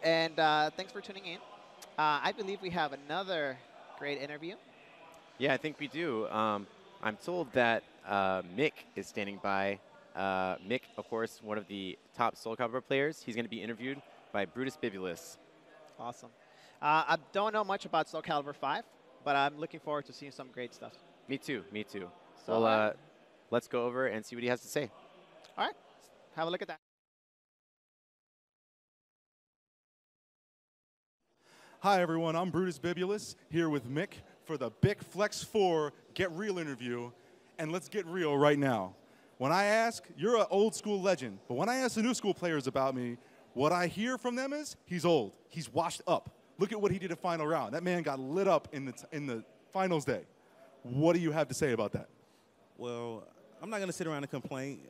and thanks for tuning in. I believe we have another great interview. Yeah, I think we do. I'm told that Mick is standing by. Mick, of course, one of the top Soul Calibur players. He's going to be interviewed by Brutus Bibulus. Awesome. I don't know much about Soul Calibur 5, but I'm looking forward to seeing some great stuff. Me too, me too. So, Well, let's go over and see what he has to say. all right, have a look at that. Hi, everyone. I'm Brutus Bibulus here with Mick for the Big Flex 4 Get Real interview. And let's get real right now. When I ask, you're an old school legend, but when I ask the new school players about me, what I hear from them is he's old. He's washed up. Look at what he did at final round. That man got lit up in the finals day. What do you have to say about that? Well, I'm not going to sit around and complain.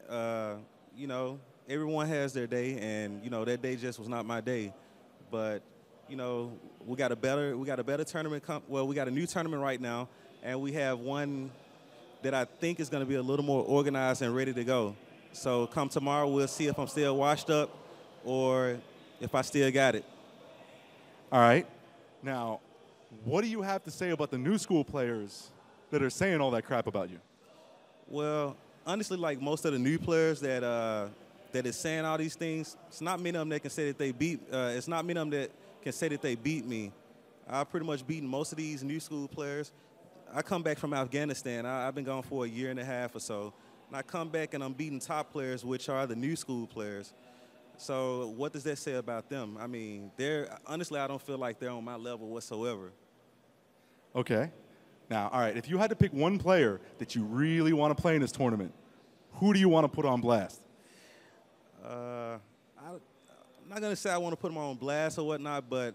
You know, everyone has their day, and, you know, that day just was not my day. But, you know, we got a better tournament. We got a new tournament right now, and we have one that I think is going to be a little more organized and ready to go. So come tomorrow, we'll see if I'm still washed up or if I still got it. All right. Now, what do you have to say about the new school players that are saying all that crap about you? Well, honestly, like most of the new players that is saying all these things, it's not many of them that can say that they beat. It's not many of them that can say that they beat me. I've pretty much beaten most of these new school players. I come back from Afghanistan. I've been gone for a year and a half or so. And I come back and I'm beating top players, which are the new school players. So what does that say about them? I mean, honestly, I don't feel like they're on my level whatsoever. Okay. Now, all right, if you had to pick one player that you really want to play in this tournament, who do you want to put on blast? I'm not going to say I want to put him on blast or whatnot, but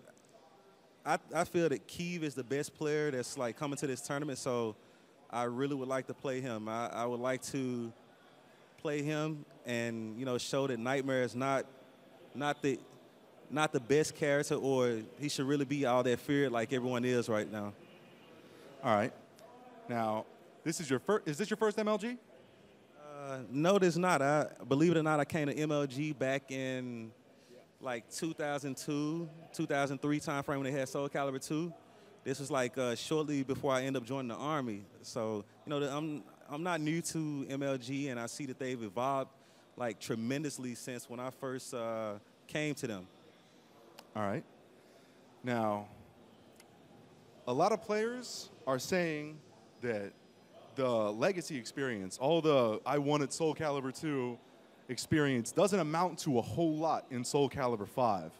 I feel that Kiev is the best player that's like coming to this tournament, so I really would like to play him. I would like to play him and, you know, show that Nightmare is not the best character, or he should really be all that feared like everyone is right now. All right. Now, is this your first MLG? No, it is not. Believe it or not, I came to MLG back in like 2002, 2003 time frame when they had Soul Calibur 2. This was like shortly before I ended up joining the Army. So, you know, I'm not new to MLG, and I see that they've evolved like tremendously since when I first came to them. All right. Now, a lot of players are saying that the legacy experience, all the I wanted Soul Calibur 2 experience, doesn't amount to a whole lot in Soul Calibur 5.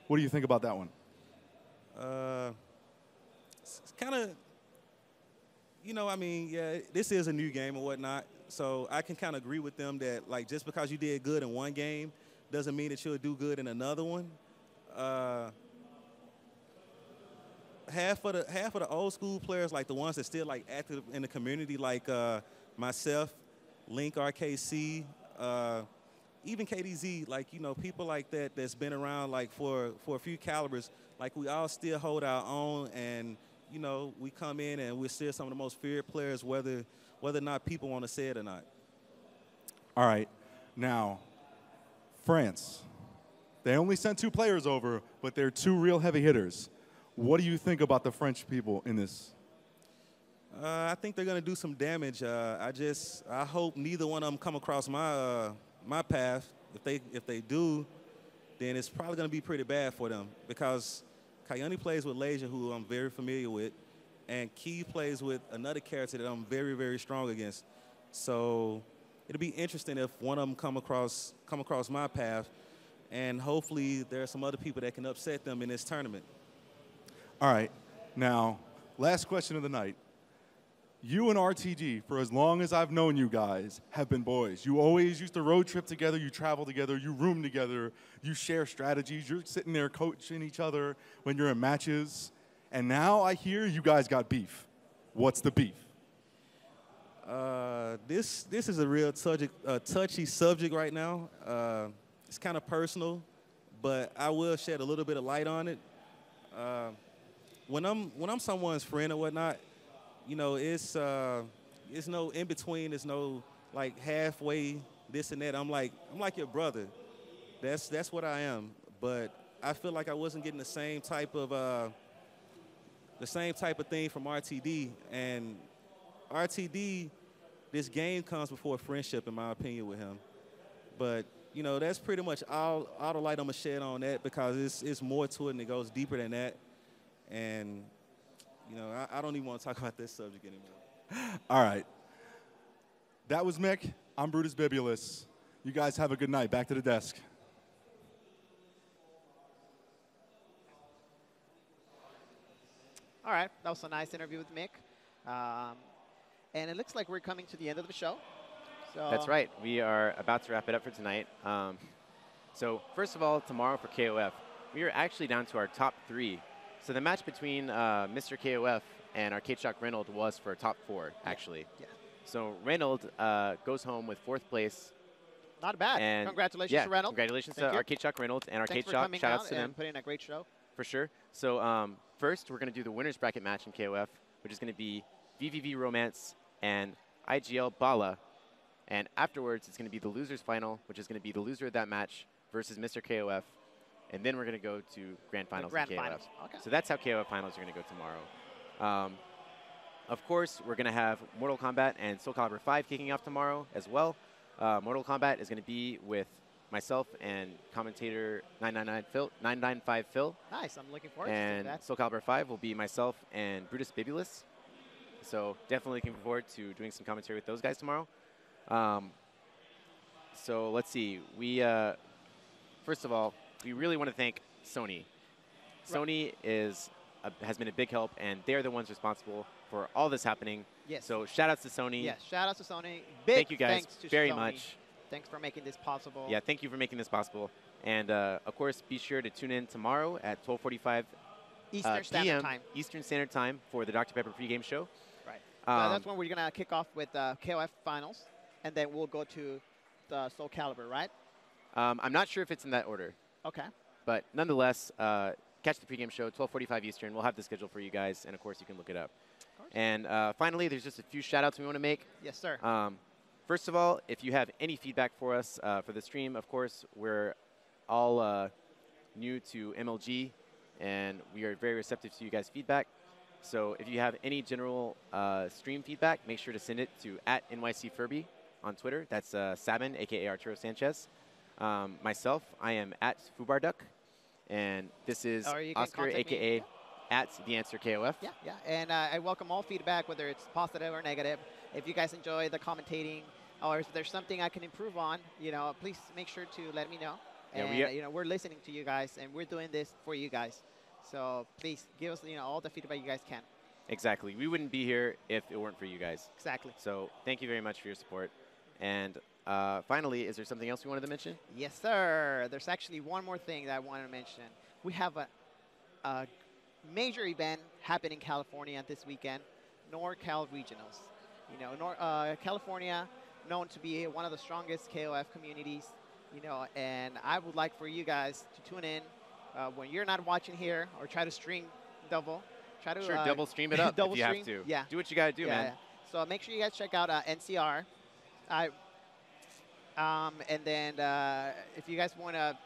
What do you think about that one? It's kind of, you know, I mean, yeah, this is a new game and whatnot, so I can kind of agree with them that, like, just because you did good in one game doesn't mean that you'll do good in another one. Half of the old school players, like the ones that still like active in the community, like myself, Link RKC, even KDZ, like, you know, people like that that's been around like for a few calibers, like we all still hold our own, and, you know, we come in and we're still some of the most feared players, whether or not people want to say it or not. All right. Now, France. They only sent 2 players over, but they're 2 real heavy hitters. What do you think about the French people in this? I think they're going to do some damage. I hope neither one of them come across my path. If they do, then it's probably going to be pretty bad for them, because Kayuni plays with Leisure, who I'm very familiar with, and Key plays with another character that I'm very, very strong against. So it'll be interesting if one of them come across my path, and hopefully there are some other people that can upset them in this tournament. All right. Now, last question of the night. You and RTG, for as long as I've known you guys, have been boys. You always used to road trip together, you travel together, you room together, you share strategies, you're sitting there coaching each other when you're in matches. And now I hear you guys got beef. What's the beef? This is a real touchy subject right now. It's kind of personal, but I will shed a little bit of light on it. When I'm someone's friend or whatnot, you know, it's no in between. There's no like halfway this and that. I'm like your brother. That's what I am. But I feel like I wasn't getting the same type of thing from RTD. And RTD, this game comes before friendship, in my opinion, with him. But you know, that's pretty much all the light I'm gonna shed on that, because it's more to it and it goes deeper than that. And you know, I don't even want to talk about this subject anymore. All right. That was Mick. I'm Brutus Bibulus. You guys have a good night. Back to the desk. All right, that was a nice interview with Mick. And it looks like we're coming to the end of the show. So That's right. We are about to wrap it up for tonight. So first of all, tomorrow for KOF, we are actually down to our top 3. So the match between Mr. KOF and Arcade Shock Reynolds was for top 4, actually. Yeah. So Reynolds goes home with 4th place. Not bad. And Congratulations to Reynolds. Congratulations Thank to you. Arcade Shock Reynolds and Arcade Thanks for Shock. coming Shout outs out to and them. putting in a great show. For sure. So first, we're going to do the winner's bracket match in KOF, which is going to be VVV Romance and IGL Bala. And afterwards, it's going to be the loser's final, which is going to be the loser of that match versus Mr. KOF. And then we're going to go to grand finals in KOF. Finals. Okay. So that's how KOF finals are going to go tomorrow. Of course, we're going to have Mortal Kombat and Soul Calibur 5 kicking off tomorrow as well. Mortal Kombat is going to be with myself and commentator 995 Phil. Nice. I'm looking forward to And that. Soul Calibur 5 will be myself and Brutus Bibulus. So definitely looking forward to doing some commentary with those guys tomorrow. So let's see. We first of all, we really want to thank Sony. Sony has been a big help, and they're the ones responsible for all this happening. Yes. So shout outs to Sony. Yes. Shout out to Sony. Big Thank you guys thanks to very Sony. much. Thanks for making this possible. Yeah, thank you for making this possible. And of course, be sure to tune in tomorrow at 12:45 Eastern Standard PM Time. Eastern Standard Time for the Dr. Pepper pregame show. Right. That's when we're going to kick off with KOF finals, and then we'll go to the Soul Calibur, right? I'm not sure if it's in that order, Okay. but nonetheless, catch the pregame show 12:45 Eastern. We'll have the schedule for you guys, and of course, you can look it up. And finally, there's just a few shout outs we want to make. Yes, sir. First of all, if you have any feedback for us for the stream, of course, we're all new to MLG, and we are very receptive to you guys' feedback. So if you have any general stream feedback, make sure to send it to @NYCFurby on Twitter. That's Sabin, a.k.a. Arturo Sanchez. Myself, I am @Fubarduck, and this is Or you can Oscar, contact me. a.k.a. @TheAnswerKOF. Yeah, yeah. And I welcome all feedback, whether it's positive or negative. If you guys enjoy the commentating, or if there's something I can improve on, you know, please make sure to let me know. Yeah, And you know, we're listening to you guys, and we're doing this for you guys. So please give us, you know, all the feedback you guys can. Exactly. We wouldn't be here if it weren't for you guys. Exactly. So thank you very much for your support. And finally, is there something else you wanted to mention? Yes, sir. There's actually one more thing that I wanted to mention. We have a major event happening in California this weekend, NorCal Regionals. You know, California, known to be one of the strongest KOF communities, you know, and I would like for you guys to tune in when you're not watching here, or try to stream double. Try to Sure, double stream it up double if you stream. have to. Yeah. Do what you got to do, man. Yeah. So make sure you guys check out NCR. And then if you guys want to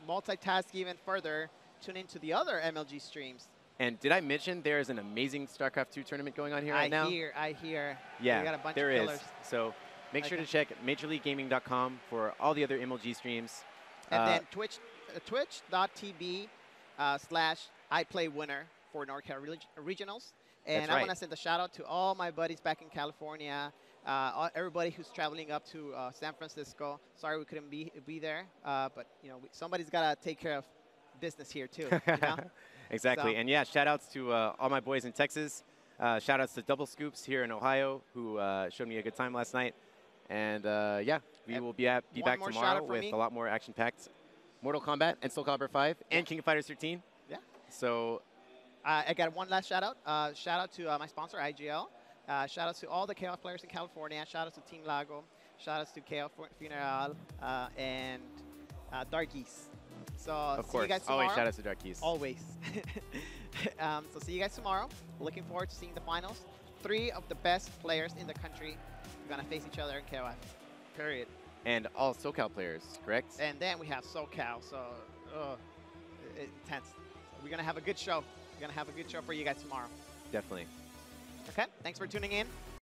multitask even further, tune into the other MLG streams. And did I mention there is an amazing StarCraft 2 tournament going on here right now? I hear. Yeah, We got a bunch there of is. killers. So make sure to check MajorLeagueGaming.com for all the other MLG streams. And then twitch.tv /iPlayWinner for NorCal Regionals. And That's I right. want to send a shout out to all my buddies back in California, everybody who's traveling up to San Francisco. Sorry we couldn't be there, but you know, somebody's got to take care of business here too. You know? Exactly. So- And yeah, shout outs to all my boys in Texas. Shout outs to Double Scoops here in Ohio, who showed me a good time last night. And yeah, we And will be one back more shout tomorrow out from with me. a lot more action-packed Mortal Kombat and Soul Calibur 5 and King of Fighters 13. Yeah. So I got one last shout out. Shout out to my sponsor, IGL. Shout out to all the KOF players in California. Shout out to Team Lago. Shout out to KOF Funeral and Dark Geese. So of see course, you guys tomorrow. always shout out to Dark Keys. Always. So see you guys tomorrow. Looking forward to seeing the finals. 3 of the best players in the country are going to face each other in KOF. Period. And all SoCal players, correct? And then we have SoCal. So intense. So we're going to have a good show. We're going to have a good show for you guys tomorrow. Definitely. Okay, thanks for tuning in.